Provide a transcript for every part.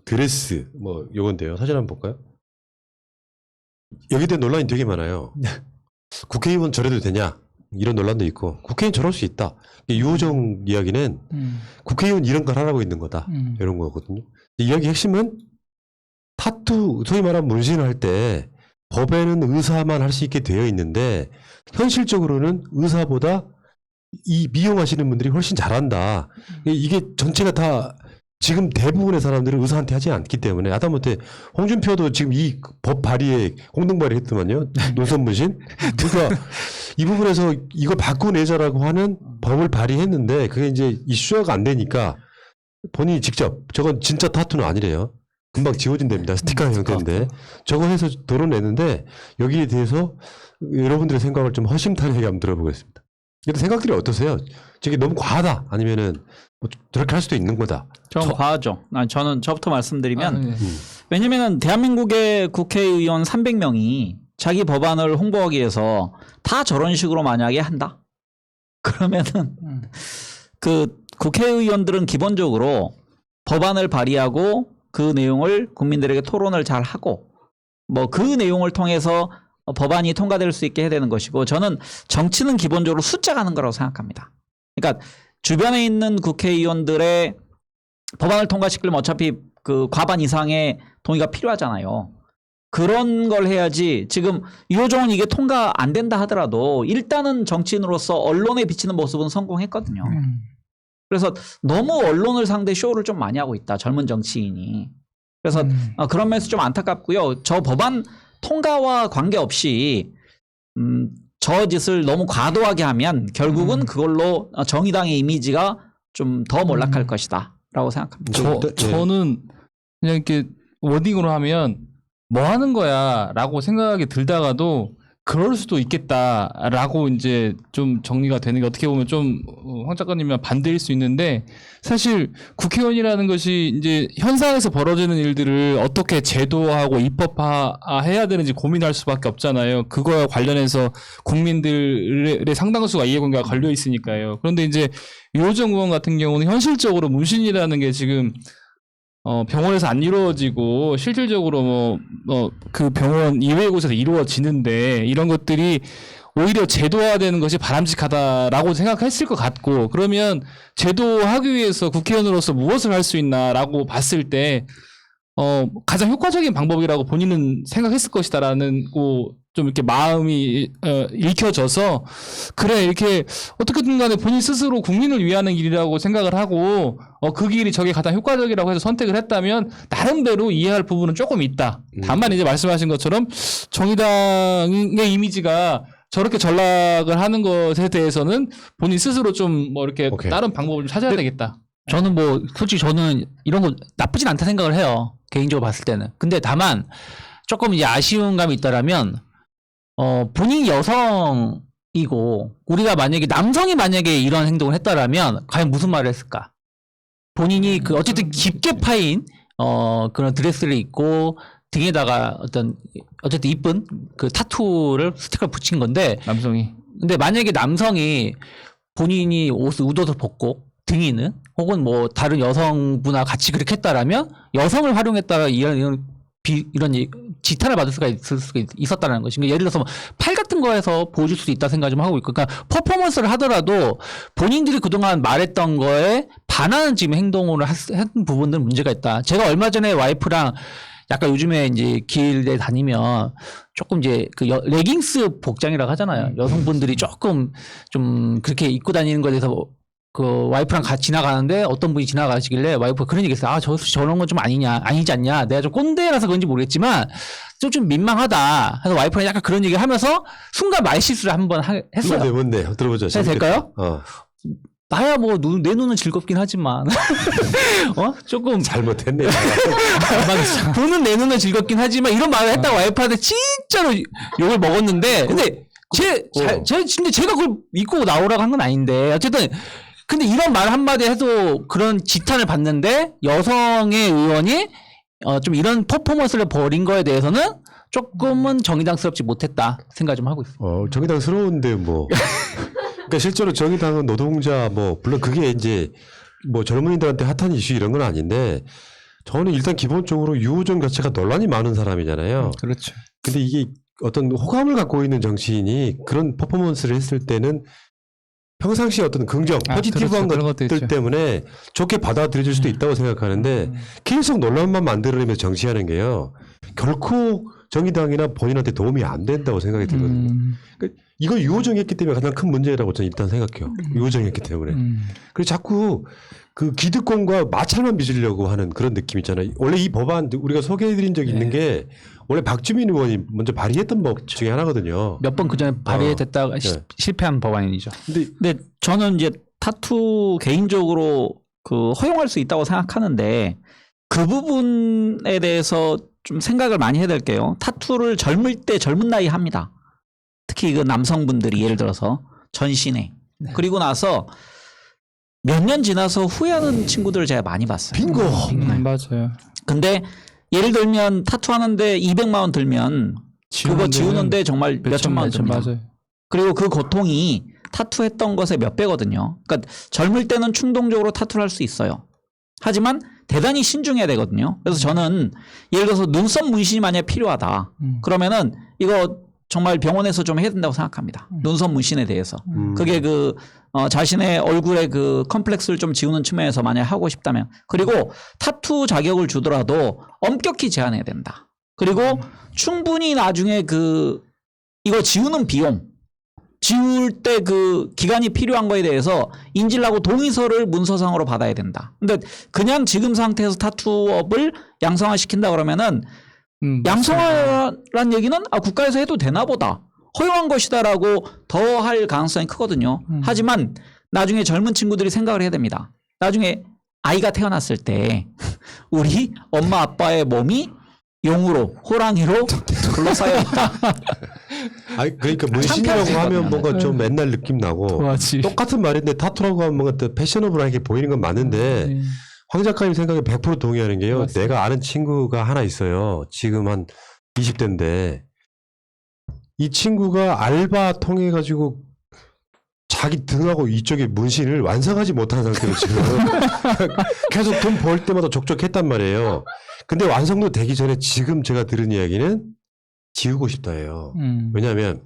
드레스 뭐 요건데요. 사진 한번 볼까요? 여기에 대한 논란이 되게 많아요. 국회의원 저래도 되냐 이런 논란도 있고 국회의원 저럴 수 있다. 유호정 이야기는 국회의원 이런 걸 하라고 있는 거다 이런 거거든요. 이야기 핵심은 타투 소위 말하면 문신을 할 때 법에는 의사만 할 수 있게 되어 있는데 현실적으로는 의사보다 이 미용하시는 분들이 훨씬 잘한다. 이게 전체가 다 지금 대부분의 사람들은 의사한테 하지 않기 때문에 하다못해 홍준표도 지금 이 법 발의에 공동 발의했더만요. 노선 문신. 그러니까 이 부분에서 이걸 바꿔내자라고 하는 법을 발의했는데 그게 이제 이슈화가 안 되니까 본인이 직접 저건 진짜 타투는 아니래요. 금방 지워진답니다. 스티커 형태인데 저거 해서 도려내는데 여기에 대해서 여러분들의 생각을 좀 허심탄회하게 한번 들어보겠습니다. 이런 생각들이 어떠세요? 저게 너무 과하다 아니면은 뭐 저렇게 할 수도 있는 거다. 저는 과하죠. 저는 저부터 말씀드리면 왜냐면은 대한민국의 국회의원 300명이 자기 법안을 홍보하기 위해서 다 저런 식으로 만약에 한다? 그러면은 그 국회의원들은 기본적으로 법안을 발의하고 그 내용을 국민들에게 토론을 잘 하고 뭐 그 내용을 통해서 법안이 통과될 수 있게 해야 되는 것이고 저는 정치는 기본적으로 숫자가 하는 거라고 생각합니다. 그러니까 주변에 있는 국회의원들의 법안을 통과시키려면 어차피 그 과반 이상의 동의가 필요하잖아요. 그런 걸 해야지 지금 유호정은 이게 통과 안 된다 하더라도 일단은 정치인으로서 언론에 비치는 모습은 성공했거든요. 그래서 너무 언론을 상대 쇼를 좀 많이 하고 있다. 젊은 정치인이. 그래서 그런 면에서 좀 안타깝고요. 저 법안 통과와 관계없이 저 짓을 너무 과도하게 하면 결국은 그걸로 정의당의 이미지가 좀 더 몰락할 것이다 라고 생각합니다. 저는 그냥 이렇게 워딩으로 하면 뭐 하는 거야 라고 생각이 들다가도 그럴 수도 있겠다라고 이제 좀 정리가 되는 게 어떻게 보면 좀 황 작가님이랑 반대일 수 있는데 사실 국회의원이라는 것이 이제 현상에서 벌어지는 일들을 어떻게 제도화하고 입법화해야 되는지 고민할 수밖에 없잖아요. 그거와 관련해서 국민들의 상당수가 이해관계가 걸려 있으니까요. 그런데 이제 유호정 의원 같은 경우는 현실적으로 문신이라는 게 지금 병원에서 안 이루어지고 실질적으로 그 병원 이외의 곳에서 이루어지는데 이런 것들이 오히려 제도화되는 것이 바람직하다라고 생각했을 것 같고 그러면 제도화하기 위해서 국회의원으로서 무엇을 할 수 있나라고 봤을 때 가장 효과적인 방법이라고 본인은 생각했을 것이다라는 좀 이렇게 마음이 읽혀져서 그래 이렇게 어떻게든 간에 본인 스스로 국민을 위하는 길이라고 생각을 하고 그 길이 저게 가장 효과적이라고 해서 선택을 했다면 나름대로 이해할 부분은 조금 있다. 다만 이제 말씀하신 것처럼 정의당의 이미지가 저렇게 전락을 하는 것에 대해서는 본인 스스로 좀 뭐 이렇게 다른 방법을 좀 찾아야 되겠다. 저는 뭐 솔직히 저는 이런 거 나쁘진 않다 생각을 해요. 개인적으로 봤을 때는. 근데 다만 조금 이제 아쉬운 감이 있다라면 본인이 여성이고 우리가 만약에 남성이 만약에 이런 행동을 했다라면 과연 무슨 말을 했을까? 본인이 그 어쨌든 깊게 파인 그런 드레스를 입고 등에다가 어쨌든 이쁜 그 타투를 스티커를 붙인 건데 남성이. 근데 만약에 남성이 본인이 옷을 웃어서 벗고 등이는 혹은 뭐 다른 여성분과 같이 그렇게 했다라면 여성을 활용했다가 이런 지탄을 받을 수가 있었다는 것이. 그러니까 예를 들어서 팔 같은 거에서 보여줄 수도 있다 생각 좀 하고 있고, 그러니까 퍼포먼스를 하더라도 본인들이 그동안 말했던 거에 반하는 지금 행동을 한 부분들은 문제가 있다. 제가 얼마 전에 와이프랑 약간 요즘에 이제 길에 다니면 조금 이제 그 레깅스 복장이라고 하잖아요. 여성분들이 조금 좀 그렇게 입고 다니는 거에 대해서 그 와이프랑 같이 지나가는데 어떤 분이 지나가시길래 와이프가 그런 얘기 했어요. 저런 건 좀 아니지 않냐. 내가 좀 꼰대라서 그런지 모르겠지만 좀 민망하다. 그래서 와이프랑 약간 그런 얘기를 하면서 순간 말실수를 한번 했어요. 뭔데? 들어보자. 해도 될까요? 나야 뭐 내 눈은 즐겁긴 하지만 조금 잘못했네. 보는 내 눈은 즐겁긴 하지만 이런 말을 했다가 와이프한테 진짜로 욕을 먹었는데 근데 제가 그걸 믿고 나오라고 한 건 아닌데 어쨌든 근데 이런 말 한마디 해도 그런 지탄을 받는데 여성의 의원이 좀 이런 퍼포먼스를 벌인 거에 대해서는 조금은 정의당스럽지 못했다 생각 좀 하고 있어요. 정의당스러운데 뭐. 그러니까 실제로 정의당은 노동자 물론 그게 이제 뭐 젊은이들한테 핫한 이슈 이런 건 아닌데 저는 일단 기본적으로 유호정 자체가 논란이 많은 사람이잖아요. 그렇죠. 근데 이게 어떤 호감을 갖고 있는 정치인이 그런 퍼포먼스를 했을 때는 평상시 어떤 긍정, 포지티브한 그렇죠. 그런 것도 것들 있죠. 때문에 좋게 받아들여질 수도 있다고 생각하는데 계속 논란만 만들어내면서 정치하는 게요. 결코 정의당이나 본인한테 도움이 안 된다고 생각이 들거든요. 그러니까 이거 유호정이 했기 때문에 가장 큰 문제라고 저는 일단 생각해요. 유호정이 했기 때문에. 그래서 자꾸 그 기득권과 마찰만 빚으려고 하는 그런 느낌 있잖아요. 원래 이 법안 우리가 소개해드린 적이 있는 게 원래 박주민 의원이 먼저 발의했던 법 중에 하나거든요. 몇 번 그전에 발의됐다가 실패한 법안이죠. 근데 저는 이제 타투 개인적으로 그 허용할 수 있다고 생각하는데 그 부분에 대해서 좀 생각을 많이 해야 될게요. 타투를 젊을 때 젊은 나이 합니다. 특히 그 남성분들이 예를 들어서 전신에 그리고 나서 몇 년 지나서 후회하는 친구들을 제가 많이 봤어요. 빙고. 맞아요. 근데 예를 들면 타투 하는데 200만 원 들면 그거 지우는데 정말 몇 천만 원 듭니다. 맞아요. 그리고 그 고통이 타투했던 것의 몇 배거든요. 그러니까 젊을 때는 충동적으로 타투를 할 수 있어요. 하지만 대단히 신중해야 되거든요. 그래서 저는 예를 들어서 눈썹 문신이 만약에 필요하다. 그러면은 이거 정말 병원에서 좀 해야 된다고 생각합니다. 눈썹 문신에 대해서. 그게 그 자신의 얼굴의 그 컴플렉스를 좀 지우는 측면에서 만약에 하고 싶다면. 그리고 타투 자격을 주더라도 엄격히 제한해야 된다. 그리고 충분히 나중에 그 이거 지우는 비용 지울 때 그 기간이 필요한 거에 대해서 인질하고 동의서를 문서상으로 받아야 된다. 근데 그냥 지금 상태에서 타투업을 양성화 시킨다 그러면은 양성화란 얘기는 국가에서 해도 되나 보다. 허용한 것이다라고 더 할 가능성이 크거든요. 하지만 나중에 젊은 친구들이 생각을 해야 됩니다. 나중에 아이가 태어났을 때 우리 엄마 아빠의 몸이 용으로 호랑이로 둘러싸여 있다. 아니 그러니까 문신이라고 하면 뭔가 좀 맨날 느낌 나고 도화지. 똑같은 말인데 타투라고 하면 뭔가 또 패셔너블하게 보이는 건 맞는데 황 작가님 생각에 100% 동의하는 게요. 맞습니다. 내가 아는 친구가 하나 있어요. 지금 한 20대인데 이 친구가 알바 통해 가지고 자기 등하고 이쪽에 문신을 완성하지 못한 상태로 지금 계속 돈 벌 때마다 족족했단 말이에요. 근데 완성도 되기 전에 지금 제가 들은 이야기는 지우고 싶다예요. 왜냐하면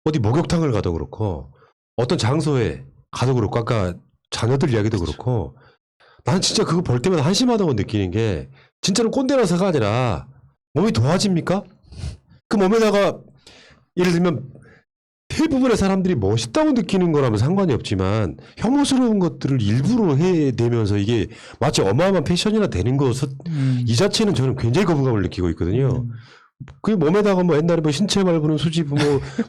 어디 목욕탕을 가도 그렇고 어떤 장소에 가도 그렇고 아까 자녀들 이야기도 그렇고 나는 진짜 그거 볼 때마다 한심하다고 느끼는 게 진짜로 꼰대라서가 아니라 몸이 도와집니까? 그 몸에다가 예를 들면 대부분의 사람들이 멋있다고 느끼는 거라면 상관이 없지만 혐오스러운 것들을 일부러 해내면서 이게 마치 어마어마한 패션이나 되는 것 이 자체는 저는 굉장히 거부감을 느끼고 있거든요. 그 몸에다가 뭐 옛날에 뭐 신체 발부는 수집 뭐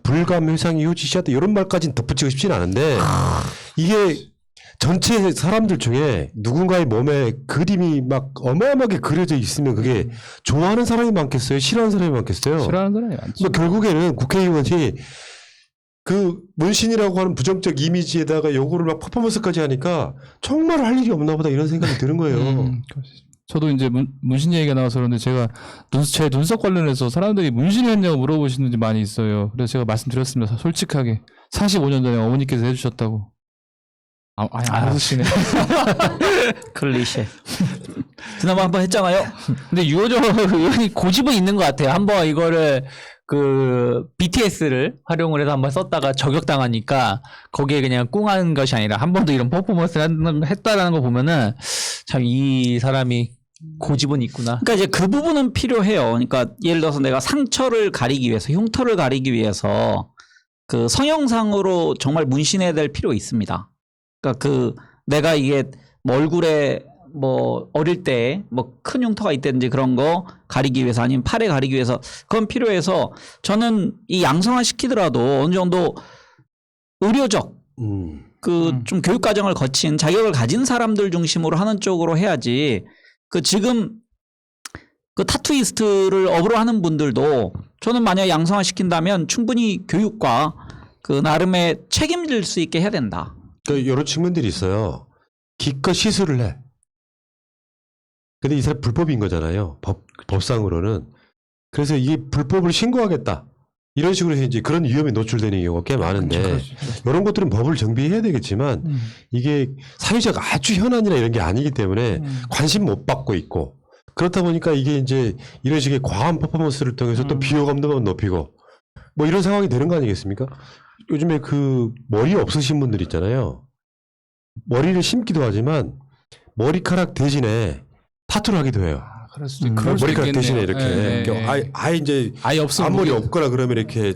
불감 회상이 효지 시하다 이런 말까지는 덧붙이고 싶지는 않은데 이게 전체 사람들 중에 누군가의 몸에 그림이 막 어마어마하게 그려져 있으면 그게 좋아하는 사람이 많겠어요? 싫어하는 사람이 많겠어요? 싫어하는 사람이 많죠. 그러니까 결국에는 국회의원이 그 문신이라고 하는 부정적 이미지에다가 요거를 막 퍼포먼스까지 하니까 정말 할 일이 없나 보다 이런 생각이 드는 거예요. 저도 이제 문신 얘기가 나와서 그런데 제가 제 눈썹 관련해서 사람들이 문신을 했냐고 물어보시는 분들이 많이 있어요. 그래서 제가 말씀드렸습니다. 솔직하게 45년 전에 어머니께서 해주셨다고. 안 해주시네. 클리셰. 지난번 한번 했잖아요. 근데 유호정 의원이 고집은 있는 것 같아요. 한번 이거를 그 BTS를 활용을 해서 한번 썼다가 저격당하니까 거기에 그냥 꿍하는 것이 아니라 한 번도 이런 퍼포먼스를 했다라는 거 보면은 참 이 사람이 고집은 있구나. 그러니까 이제 그 부분은 필요해요. 그러니까 예를 들어서 내가 상처를 가리기 위해서, 흉터를 가리기 위해서 그 성형상으로 정말 문신해야 될 필요 있습니다. 그러니까 그 내가 이게 뭐 얼굴에 뭐 어릴 때 뭐 큰 흉터가 있다든지 그런 거 가리기 위해서 아니면 팔에 가리기 위해서 그건 필요해서 저는 이 양성화 시키더라도 어느 정도 의료적 그 좀 교육 과정을 거친 자격을 가진 사람들 중심으로 하는 쪽으로 해야지 그 지금 그 타투이스트를 업으로 하는 분들도 저는 만약 양성화 시킨다면 충분히 교육과 그 나름의 책임질 수 있게 해야 된다. 그러니까 이런 측면들이 있어요. 기껏 시술을 해. 근데 이 사람 불법인 거잖아요. 법상으로는. 그래서 이게 불법을 신고하겠다. 이런 식으로 해서 이제 그런 위험에 노출되는 경우가 꽤 많은데 이런 것들은 법을 정비해야 되겠지만 이게 사회적 아주 현안이나 이런 게 아니기 때문에 관심 못 받고 있고 그렇다 보니까 이게 이제 이런 식의 과한 퍼포먼스를 통해서 또 비호감도만 높이고 뭐 이런 상황이 되는 거 아니겠습니까? 요즘에 그 머리 없으신 분들 있잖아요. 머리를 심기도 하지만 머리카락 대신에 타투를 하기도 해요. 그럴 수도 있- 그럴 수도 머리카락 있겠네요. 대신에 이렇게 예, 그러니까 예. 아예 이제 아예 없으면 앞머리 모르겠- 없거나 그러면 이렇게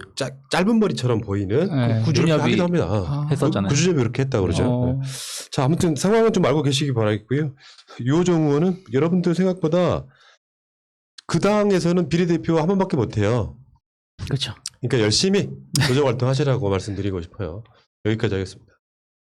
짧은 머리처럼 보이는 네. 그렇게 윤엽이 하기도 합니다. 아, 했었잖아요. 구주접이 그렇게 했다 그러죠. 어. 네. 자, 아무튼 상황은 좀 알고 계시기 바라겠고요. 유호정 의원은 여러분들 생각보다 그 당에서는 비례대표 한 번밖에 못 해요. 그렇죠. 그러니까 열심히 도정 활동하시라고 말씀드리고 싶어요. 여기까지 하겠습니다.